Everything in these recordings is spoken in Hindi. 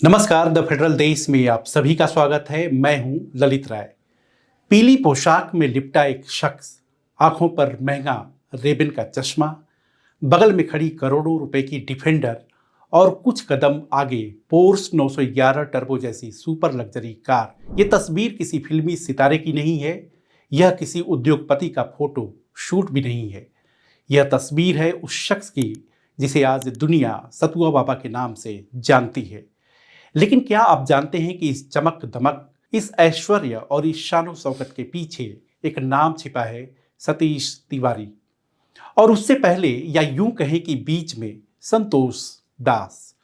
नमस्कार। द फेडरल देश में आप सभी का स्वागत है। मैं हूं ललित राय। पीली पोशाक में लिपटा एक शख्स, आंखों पर महंगा रेबन का चश्मा, बगल में खड़ी करोड़ों रुपए की डिफेंडर और कुछ कदम आगे पोर्स 911 टर्बो जैसी सुपर लग्जरी कार। ये तस्वीर किसी फिल्मी सितारे की नहीं है, यह किसी उद्योगपति का फोटो शूट भी नहीं है। यह तस्वीर है उस शख्स की जिसे आज दुनिया सतुआ बाबा के नाम से जानती है। लेकिन क्या आप जानते हैं कि इस चमक दमक, इस ऐश्वर्य और इस शानो शौकत के पीछे एक नाम छिपा है, सतीश तिवारी। और उससे पहले, या यूं कहें कि बीच में, संतोष दास,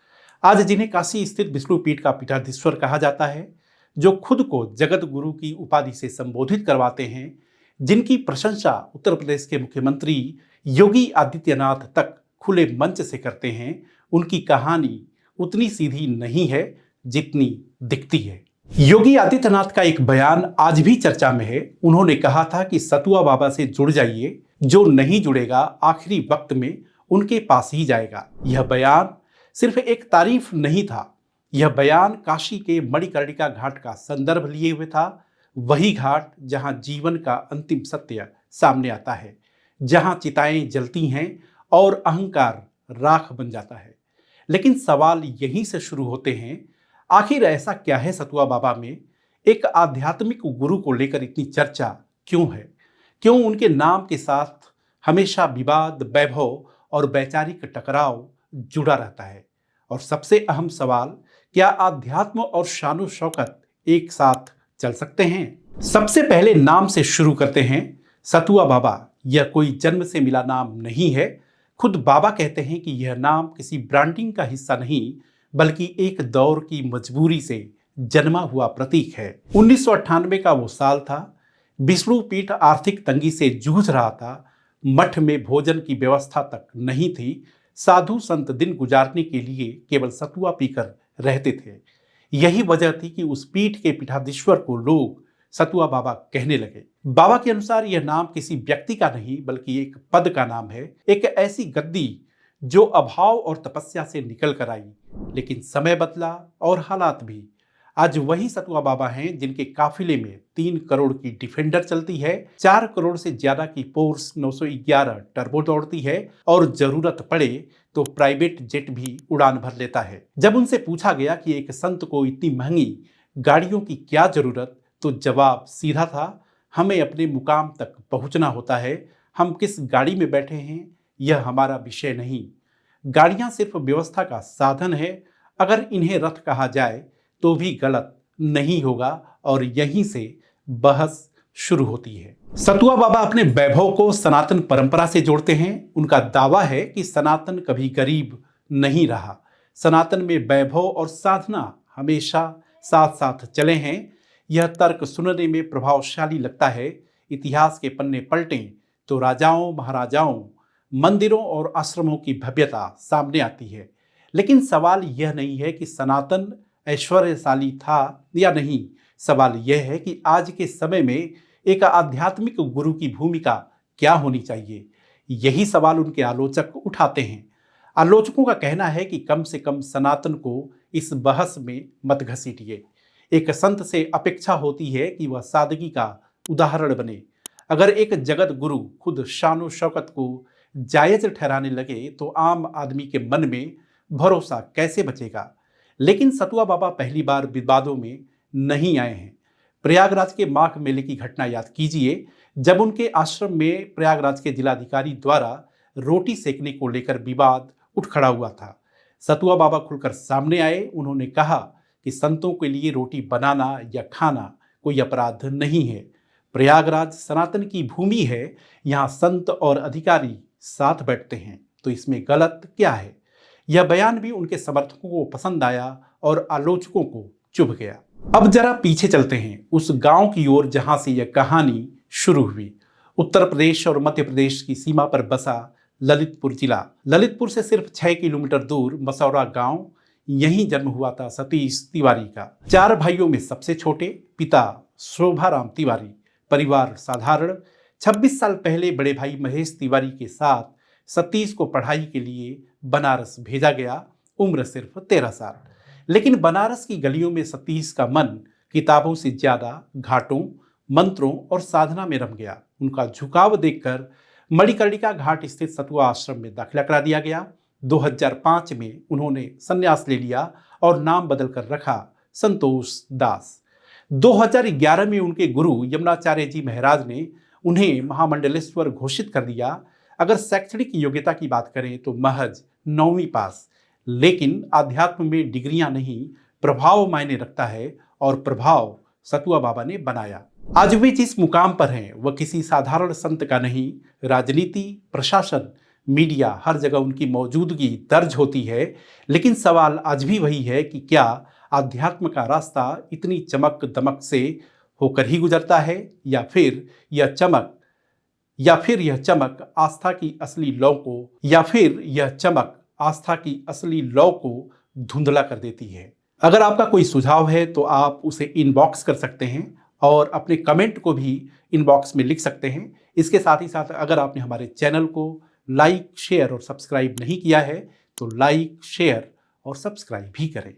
आज जिन्हें काशी स्थित विष्णुपीठ का पीठाधीश्वर कहा जाता है, जो खुद को जगत गुरु की उपाधि से संबोधित करवाते हैं, जिनकी प्रशंसा उत्तर प्रदेश के मुख्यमंत्री योगी आदित्यनाथ तक खुले मंच से करते हैं, उनकी कहानी उतनी सीधी नहीं है जितनी दिखती है। योगी आदित्यनाथ का एक बयान आज भी चर्चा में है। उन्होंने कहा था कि सतुआ बाबा से जुड़ जाइए, जो नहीं जुड़ेगा आखिरी वक्त में उनके पास ही जाएगा। यह बयान सिर्फ एक तारीफ नहीं था, यह बयान काशी के मणिकर्णिका घाट का संदर्भ लिए हुए था। वही घाट जहां जीवन का अंतिम सत्य सामने आता है, जहां चिताएं जलती हैं और अहंकार राख बन जाता है। लेकिन सवाल यहीं से शुरू होते हैं, आखिर ऐसा क्या है सतुआ बाबा में? एक आध्यात्मिक गुरु को लेकर इतनी चर्चा क्यों है? क्यों उनके नाम के साथ हमेशा विवाद, वैभव और वैचारिक टकराव जुड़ा रहता है? और सबसे अहम सवाल, क्या आध्यात्म और शानो शौकत एक साथ चल सकते हैं? सबसे पहले नाम से शुरू करते हैं। सतुआ बाबा यह कोई जन्म से मिला नाम नहीं है। खुद बाबा कहते हैं कि यह नाम किसी ब्रांडिंग का हिस्सा नहीं, बल्कि एक दौर की मजबूरी से जन्मा हुआ प्रतीक है। 1998 का वो साल था। विष्णुपीठ आर्थिक तंगी से जूझ रहा था। मठ में भोजन की व्यवस्था तक नहीं थी। साधु संत दिन गुजारने के लिए केवल सतुआ पीकर रहते थे। यही वजह थी कि उस पीठ के पीठाधीश्वर को लोग सतुआ बाबा कहने लगे। बाबा के अनुसार यह नाम किसी व्यक्ति का नहीं, बल्कि एक पद का नाम है, एक ऐसी गद्दी जो अभाव और तपस्या से निकल कर आई। लेकिन समय बदला और हालात भी। आज वही सतुआ बाबा हैं जिनके काफिले में 3 करोड़ की डिफेंडर चलती है, 4 करोड़ से ज्यादा की पोर्स 911 टर्बो दौड़ती है और जरूरत पड़े तो प्राइवेट जेट भी उड़ान भर लेता है। जब उनसे पूछा गया कि एक संत को इतनी महंगी गाड़ियों की क्या जरूरत, तो जवाब सीधा था, हमें अपने मुकाम तक पहुंचना होता है। हम किस गाड़ी में बैठे हैं यह हमारा विषय नहीं। गाड़ियां सिर्फ व्यवस्था का साधन है। अगर इन्हें रथ कहा जाए तो भी गलत नहीं होगा। और यहीं से बहस शुरू होती है। सतुआ बाबा अपने वैभव को सनातन परंपरा से जोड़ते हैं। उनका दावा है कि सनातन कभी गरीब नहीं रहा। सनातन में वैभव और साधना हमेशा साथ साथ चले हैं। यह तर्क सुनने में प्रभावशाली लगता है। इतिहास के पन्ने पलटें तो राजाओं, महाराजाओं, मंदिरों और आश्रमों की भव्यता सामने आती है। लेकिन सवाल यह नहीं है कि सनातन ऐश्वर्यशाली था या नहीं। सवाल यह है कि आज के समय में एक आध्यात्मिक गुरु की भूमिका क्या होनी चाहिए। यही सवाल उनके आलोचक उठाते हैं। आलोचकों का कहना है कि कम से कम सनातन को इस बहस में मत घसीटिए। एक संत से अपेक्षा होती है कि वह सादगी का उदाहरण बने। अगर एक जगत गुरु खुद शानो शौकत को जायज ठहराने लगे तो आम आदमी के मन में भरोसा कैसे बचेगा? लेकिन सतुआ बाबा पहली बार विवादों में नहीं आए हैं। प्रयागराज के माघ मेले की घटना याद कीजिए, जब उनके आश्रम में प्रयागराज के जिलाधिकारी द्वारा रोटी सेकने को लेकर विवाद उठ खड़ा हुआ था। सतुआ बाबा खुलकर सामने आए। उन्होंने कहा कि संतों के लिए रोटी बनाना या खाना कोई अपराध नहीं है। प्रयागराज सनातन की भूमि है, यहाँ संत और अधिकारी साथ बैठते हैं, तो इसमें गलत क्या है? यह बयान भी उनके समर्थकों को पसंद आया और आलोचकों को चुभ गया। अब जरा पीछे चलते हैं, उस गांव की ओर जहां से यह कहानी शुरू हुई। उत्तर प्रदेश और मध्य प्रदेश की सीमा पर बसा ललितपुर जिला। ललितपुर से सिर्फ 6 किलोमीटर दूर मसौरा गांव, यहीं जन्म हुआ था सतीश तिवारी का। 4 भाइयों में सबसे छोटे, पिता शोभाराम तिवारी, परिवार साधारण। 26 साल पहले बड़े भाई महेश तिवारी के साथ सतीश को पढ़ाई के लिए बनारस भेजा गया। उम्र सिर्फ 13 साल। लेकिन बनारस की गलियों में सतीश का मन किताबों से ज्यादा घाटों, मंत्रों और साधना में रम गया। उनका झुकाव देखकर मणिकर्णिका घाट स्थित सतुआ आश्रम में दाखिला करा दिया गया। 2005 में उन्होंने संन्यास ले लिया और नाम बदलकर रखा संतोष दास। 2011 में उनके गुरु यमुनाचार्य जी महाराज ने उन्हें महामंडलेश्वर घोषित कर दिया। अगर शैक्षणिक योग्यता की बात करें तो महज 9वीं पास, लेकिन आध्यात्म में डिग्रियां नहीं, प्रभाव मायने रखता है और प्रभाव सतुआ बाबा ने बनाया। आज वे जिस मुकाम पर हैं वह किसी साधारण संत का नहीं, राजनीति, प्रशासन, मीडिया, हर जगह उनकी मौजूदगी दर्ज होती है। लेकिन सवाल आज भी वही है कि क्या आध्यात्म का रास्ता इतनी चमक दमक से होकर ही गुजरता है, या फिर यह चमक आस्था की असली लौ को धुंधला कर देती है। अगर आपका कोई सुझाव है तो आप उसे इनबॉक्स कर सकते हैं और अपने कमेंट को भी इनबॉक्स में लिख सकते हैं। इसके साथ ही साथ अगर आपने हमारे चैनल को लाइक, शेयर और सब्सक्राइब नहीं किया है तो लाइक, शेयर और सब्सक्राइब भी करें।